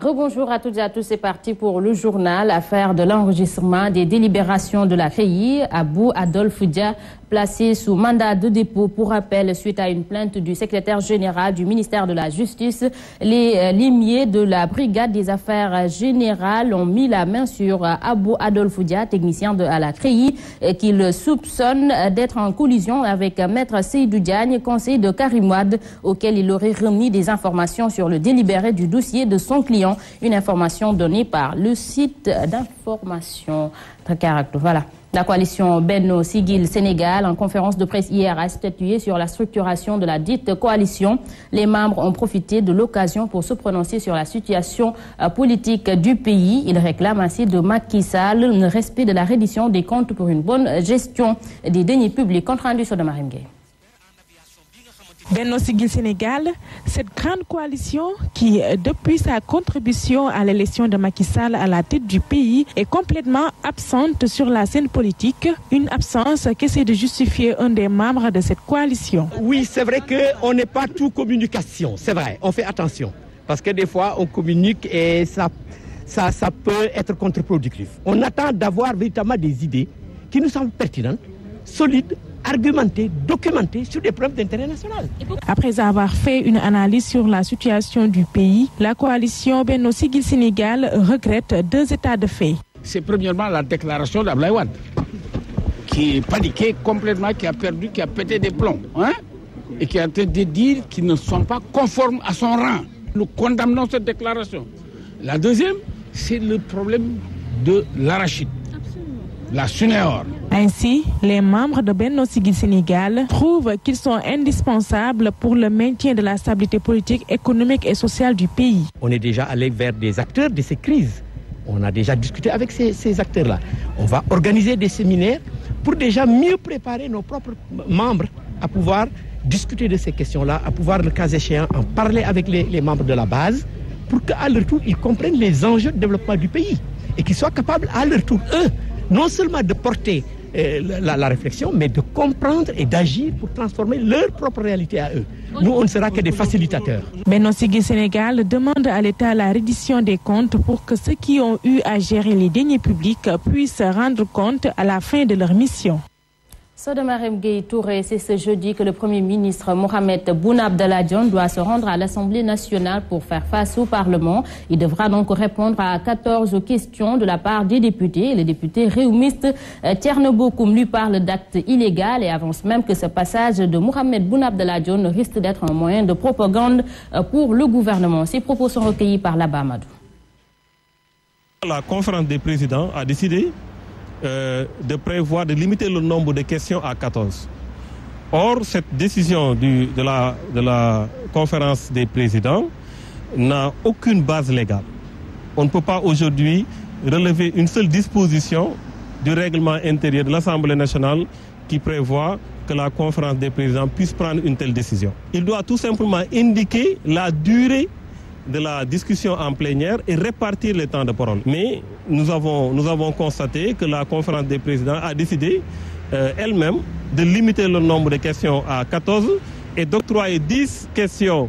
Rebonjour à toutes et à tous, c'est parti pour le journal. Affaire de l'enregistrement des délibérations de la CREI. Abou Adolphe Dia, placé sous mandat de dépôt pour rappel suite à une plainte du secrétaire général du ministère de la Justice. Les limiers de la brigade des affaires générales ont mis la main sur Abou Adolphe Dia, technicien à la CREI, qu'il soupçonne d'être en collision avec Maître Seydou Diagne, conseiller de Karim Wade, auquel il aurait remis des informations sur le délibéré du dossier de son client. Une information donnée par le site d'information. Voilà. La coalition Benno Siggil Sénégal, en conférence de presse hier, a statué sur la structuration de la dite coalition. Les membres ont profité de l'occasion pour se prononcer sur la situation politique du pays. Ils réclament ainsi de Macky Sall le respect de la reddition des comptes pour une bonne gestion des deniers publics. Compte rendu sur de Marim Gueye. Benno Siggil Sénégal, cette grande coalition qui, depuis sa contribution à l'élection de Macky Sall à la tête du pays, est complètement absente sur la scène politique. Une absence qu'essaie de justifier un des membres de cette coalition. Oui, c'est vrai qu'on n'est pas tout communication, c'est vrai, on fait attention. Parce que des fois, on communique et ça peut être contre-productif. On attend d'avoir véritablement des idées qui nous semblent pertinentes, solides, argumenté, documenté sur des preuves d'intérêt national. Après avoir fait une analyse sur la situation du pays, la coalition Benno Siggil Sénégal regrette deux états de fait. C'est premièrement la déclaration d'Abdoulaye Wade, qui est paniqué complètement, qui a perdu, qui a pété des plombs, et qui a tenté de dire qu'ils ne sont pas conformes à son rang. Nous condamnons cette déclaration. La deuxième, c'est le problème de l'arachide, la Sunéor. Ainsi, les membres de Benno Siggil Sénégal trouvent qu'ils sont indispensables pour le maintien de la stabilité politique, économique et sociale du pays. On est déjà allé vers des acteurs de ces crises. On a déjà discuté avec ces acteurs-là. On va organiser des séminaires pour déjà mieux préparer nos propres membres à pouvoir discuter de ces questions-là, à pouvoir, le cas échéant, en parler avec les membres de la base pour qu'à leur tour, ils comprennent les enjeux de développement du pays et qu'ils soient capables, à leur tour, eux, non seulement de porter la réflexion, mais de comprendre et d'agir pour transformer leur propre réalité à eux. Nous, on ne sera que des facilitateurs. Benno Siggil Sénégal demande à l'État la reddition des comptes pour que ceux qui ont eu à gérer les deniers publics puissent rendre compte à la fin de leur mission. Sodomarem Gueye Touré, c'est ce jeudi que le Premier ministre Mohamed Boun Abdallah Dionne doit se rendre à l'Assemblée nationale pour faire face au Parlement. Il devra donc répondre à 14 questions de la part des députés. Le député réumiste Thierno Bokoum lui parle d'actes illégaux et avance même que ce passage de Mohamed Boun Abdallah Dionne risque d'être un moyen de propagande pour le gouvernement. Ces propos sont recueillis par Laba Amadou. La conférence des présidents a décidé de prévoir de limiter le nombre de questions à 14. Or, cette décision de la conférence des présidents n'a aucune base légale. On ne peut pas aujourd'hui relever une seule disposition du règlement intérieur de l'Assemblée nationale qui prévoit que la conférence des présidents puisse prendre une telle décision. Il doit tout simplement indiquer la durée de la discussion en plénière et répartir les temps de parole. Mais nous avons constaté que la conférence des présidents a décidé elle-même de limiter le nombre de questions à 14 et d'octroyer 10 questions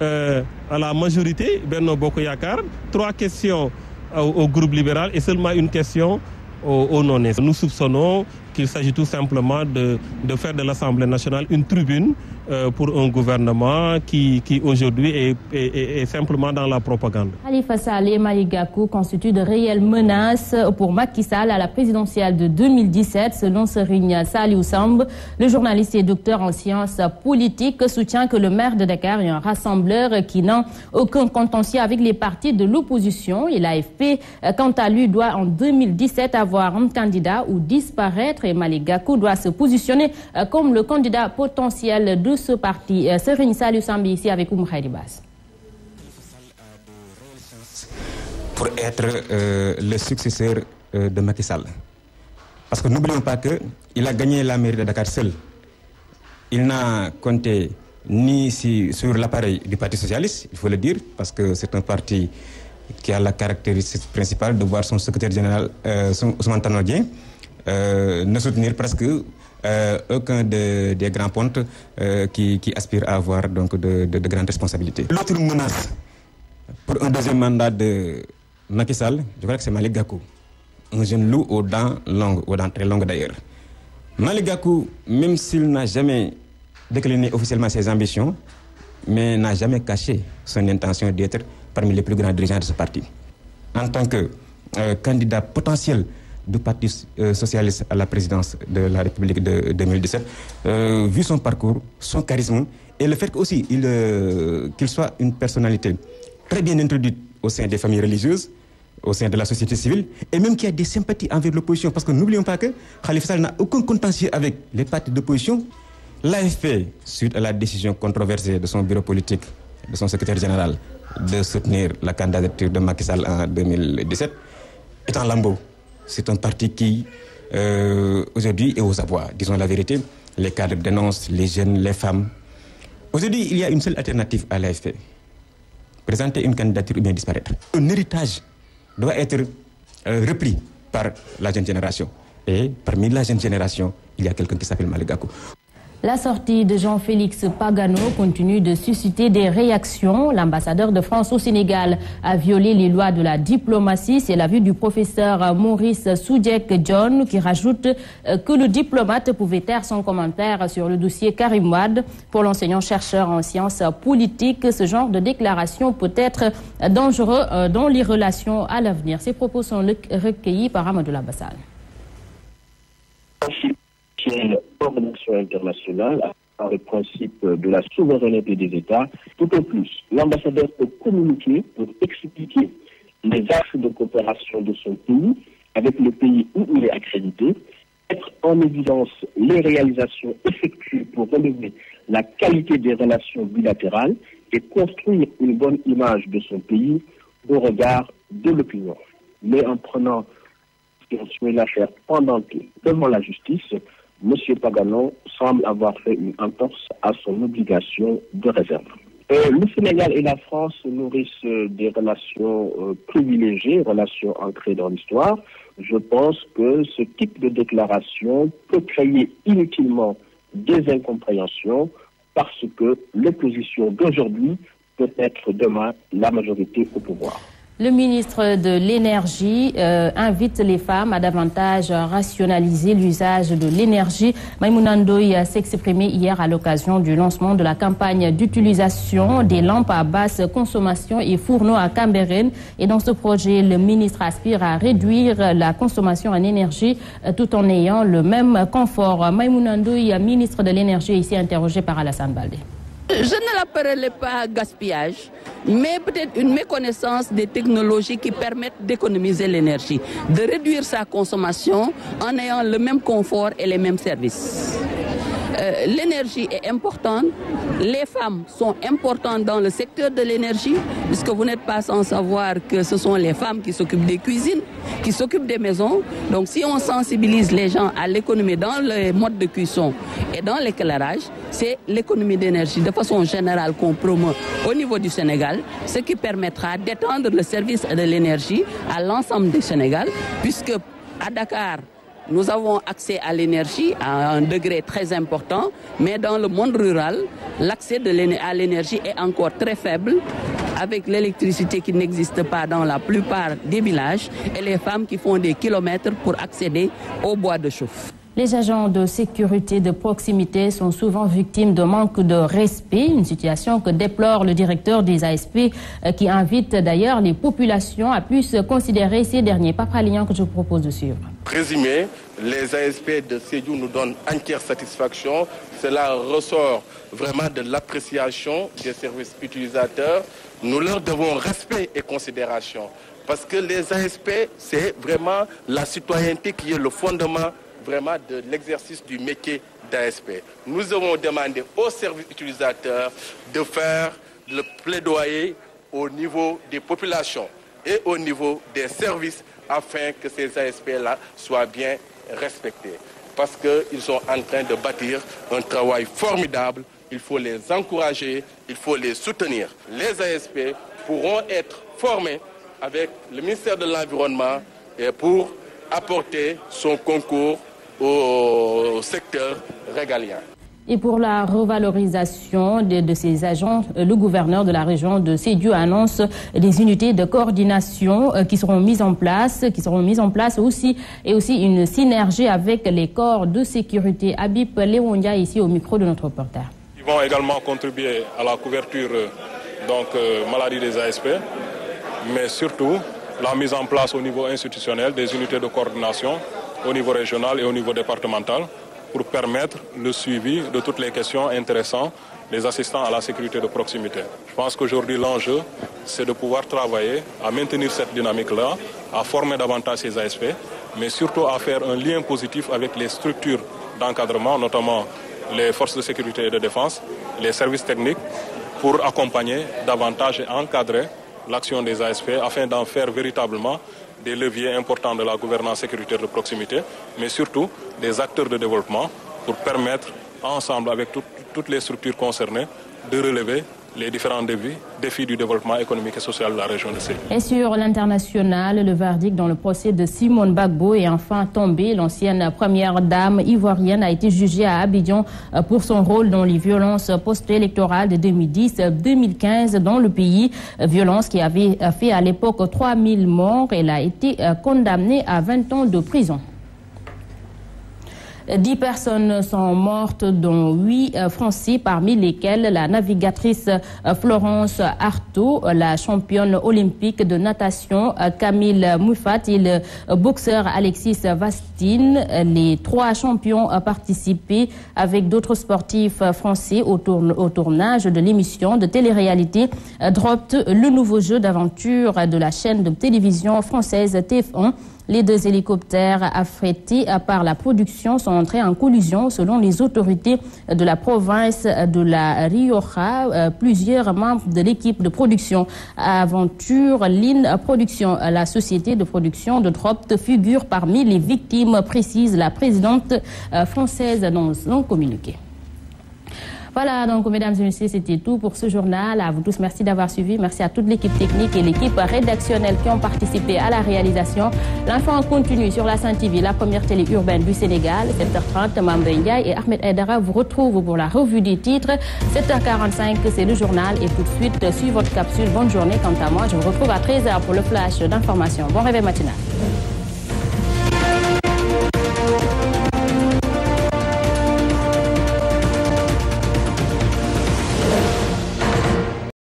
à la majorité, Benno Bokk Yakaar, 3 questions au groupe libéral et seulement une question au non-inscrits. Nous soupçonnons qu'il s'agit tout simplement de faire de l'Assemblée nationale une tribune pour un gouvernement qui aujourd'hui est simplement dans la propagande. Khalifa Sall et Malick Gakou constituent de réelles menaces pour Macky Sall à la présidentielle de 2017. Selon Serigne Saliou Samb, le journaliste et docteur en sciences politiques soutient que le maire de Dakar est un rassembleur qui n'a aucun contentieux avec les partis de l'opposition. Et l'AFP, quant à lui, doit en 2017 avoir un candidat ou disparaître. Et Malick Gakou doit se positionner comme le candidat potentiel de ce parti. Serigne Saliou Samb ici avec Oumou Khayri Bass. Pour être le successeur de Macky Sall. Parce que n'oublions pas qu'il a gagné la mairie de Dakar seul. Il n'a compté ni sur l'appareil du Parti socialiste, il faut le dire, parce que c'est un parti qui a la caractéristique principale de voir son secrétaire général, Ousmane Tanor Dieng, ne soutenir presque aucun des grands pontes qui aspirent à avoir donc de grandes responsabilités. L'autre menace pour un deuxième mandat de Macky Sall, je crois que c'est Malick Gakou. Un jeune loup aux dents longues, aux dents très longues d'ailleurs. Malick Gakou, même s'il n'a jamais décliné officiellement ses ambitions, mais n'a jamais caché son intention d'être parmi les plus grands dirigeants de ce parti. En tant que candidat potentiel du Parti socialiste à la présidence de la République de 2017, vu son parcours, son charisme et le fait aussi qu'il soit une personnalité très bien introduite au sein des familles religieuses, au sein de la société civile, et même qui a des sympathies envers l'opposition, parce que n'oublions pas que Khalifa Sall n'a aucun contentieux avec les partis d'opposition. L'AFP, suite à la décision controversée de son bureau politique, de son secrétaire général, de soutenir la candidature de Macky Sall en 2017, est en lambeaux. C'est un parti qui, aujourd'hui, est aux abois. Disons la vérité, les cadres dénoncent, les jeunes, les femmes. Aujourd'hui, il y a une seule alternative à l'AFP. Présenter une candidature ou bien disparaître. Un héritage doit être repris par la jeune génération. Et parmi la jeune génération, il y a quelqu'un qui s'appelle Malick Gakou. La sortie de Jean-Félix Pagano continue de susciter des réactions. L'ambassadeur de France au Sénégal a violé les lois de la diplomatie. C'est l'avis du professeur Maurice Soudieck-John qui rajoute que le diplomate pouvait taire son commentaire sur le dossier Karim Wade. Pour l'enseignant-chercheur en sciences politiques, ce genre de déclaration peut être dangereux dans les relations à l'avenir. Ces propos sont recueillis par Amadou Labassal. Organisation internationale par le principe de la souveraineté des États. Tout au plus, l'ambassadeur peut communiquer pour expliquer les axes de coopération de son pays avec le pays où il est accrédité, mettre en évidence les réalisations effectuées pour relever la qualité des relations bilatérales et construire une bonne image de son pays au regard de l'opinion. Mais en prenant l'affaire pendant devant la justice, M. Pagano semble avoir fait une entorse à son obligation de réserve. Le Sénégal et la France nourrissent des relations privilégiées, relations ancrées dans l'histoire. Je pense que ce type de déclaration peut créer inutilement des incompréhensions parce que l'opposition d'aujourd'hui peut être demain la majorité au pouvoir. Le ministre de l'Énergie invite les femmes à davantage rationaliser l'usage de l'énergie. Maïmouna Ndoye s'est exprimé hier à l'occasion du lancement de la campagne d'utilisation des lampes à basse consommation et fourneaux à Cambérène. Et dans ce projet, le ministre aspire à réduire la consommation en énergie tout en ayant le même confort. Maïmouna Ndoye, ministre de l'Énergie, ici interrogé par Alassane Baldé. Je ne l'appellerai pas gaspillage, mais peut-être une méconnaissance des technologies qui permettent d'économiser l'énergie, de réduire sa consommation en ayant le même confort et les mêmes services. L'énergie est importante, les femmes sont importantes dans le secteur de l'énergie, puisque vous n'êtes pas sans savoir que ce sont les femmes qui s'occupent des cuisines, qui s'occupent des maisons. Donc si on sensibilise les gens à l'économie dans les modes de cuisson et dans l'éclairage, c'est l'économie d'énergie de façon générale qu'on promeut au niveau du Sénégal, ce qui permettra d'étendre le service de l'énergie à l'ensemble du Sénégal, puisque à Dakar, nous avons accès à l'énergie à un degré très important, mais dans le monde rural, l'accès à l'énergie est encore très faible, avec l'électricité qui n'existe pas dans la plupart des villages et les femmes qui font des kilomètres pour accéder au bois de chauffe. Les agents de sécurité de proximité sont souvent victimes de manque de respect, une situation que déplore le directeur des ASP qui invite d'ailleurs les populations à plus considérer ces derniers. Papa Lignan que je vous propose de suivre. Résumé, les ASP de Sédhiou nous donnent entière satisfaction. Cela ressort vraiment de l'appréciation des services utilisateurs. Nous leur devons respect et considération parce que les ASP, c'est vraiment la citoyenneté qui est le fondement vraiment de l'exercice du métier d'ASP. Nous avons demandé aux services utilisateurs de faire le plaidoyer au niveau des populations et au niveau des services afin que ces ASP-là soient bien respectés. Parce qu'ils sont en train de bâtir un travail formidable, il faut les encourager, il faut les soutenir. Les ASP pourront être formés avec le ministère de l'Environnement pour apporter son concours au secteur régalien. Et pour la revalorisation de ces agents, le gouverneur de la région de Sédhiou annonce des unités de coordination qui seront mises en place aussi, et aussi une synergie avec les corps de sécurité. Habib Léonia ici au micro de notre reporter. Ils vont également contribuer à la couverture maladie des ASP, mais surtout la mise en place au niveau institutionnel des unités de coordination au niveau régional et au niveau départemental, pour permettre le suivi de toutes les questions intéressant les assistants à la sécurité de proximité. Je pense qu'aujourd'hui, l'enjeu, c'est de pouvoir travailler à maintenir cette dynamique-là, à former davantage ces ASP, mais surtout à faire un lien positif avec les structures d'encadrement, notamment les forces de sécurité et de défense, les services techniques, pour accompagner davantage et encadrer l'action des ASP afin d'en faire véritablement des leviers importants de la gouvernance sécuritaire de proximité, mais surtout des acteurs de développement pour permettre ensemble avec toutes les structures concernées de relever les différents défis du développement économique et social de la région de Sédhiou. Et sur l'international, le verdict dans le procès de Simone Gbagbo est enfin tombé. L'ancienne première dame ivoirienne a été jugée à Abidjan pour son rôle dans les violences post-électorales de 2010-2015 dans le pays. Violences qui avaient fait à l'époque 3000 morts. Elle a été condamnée à 20 ans de prison. 10 personnes sont mortes, dont 8 Français, parmi lesquels la navigatrice Florence Artaud, la championne olympique de natation Camille Moufat et le boxeur Alexis Vastine. Les 3 champions participaient avec d'autres sportifs français au tournage de l'émission de télé-réalité Dropped, le nouveau jeu d'aventure de la chaîne de télévision française TF1. Les 2 hélicoptères affrétés par la production sont entrés en collision selon les autorités de la province de la Rioja. Plusieurs membres de l'équipe de production Aventure Line Production, la société de production de Dropped, figure parmi les victimes, précise la présidente française dans un communiqué. Voilà, donc mesdames et messieurs, c'était tout pour ce journal. À vous tous, merci d'avoir suivi. Merci à toute l'équipe technique et l'équipe rédactionnelle qui ont participé à la réalisation. L'info en continue sur la Sen TV, la première télé urbaine du Sénégal. 7h30, Mambé Ndiaye et Ahmed Aïdara vous retrouvent pour la revue des titres. 7h45, c'est le journal. Et tout de suite, suivez votre capsule. Bonne journée. Quant à moi, je vous retrouve à 13h pour le flash d'information. Bon réveil matinal.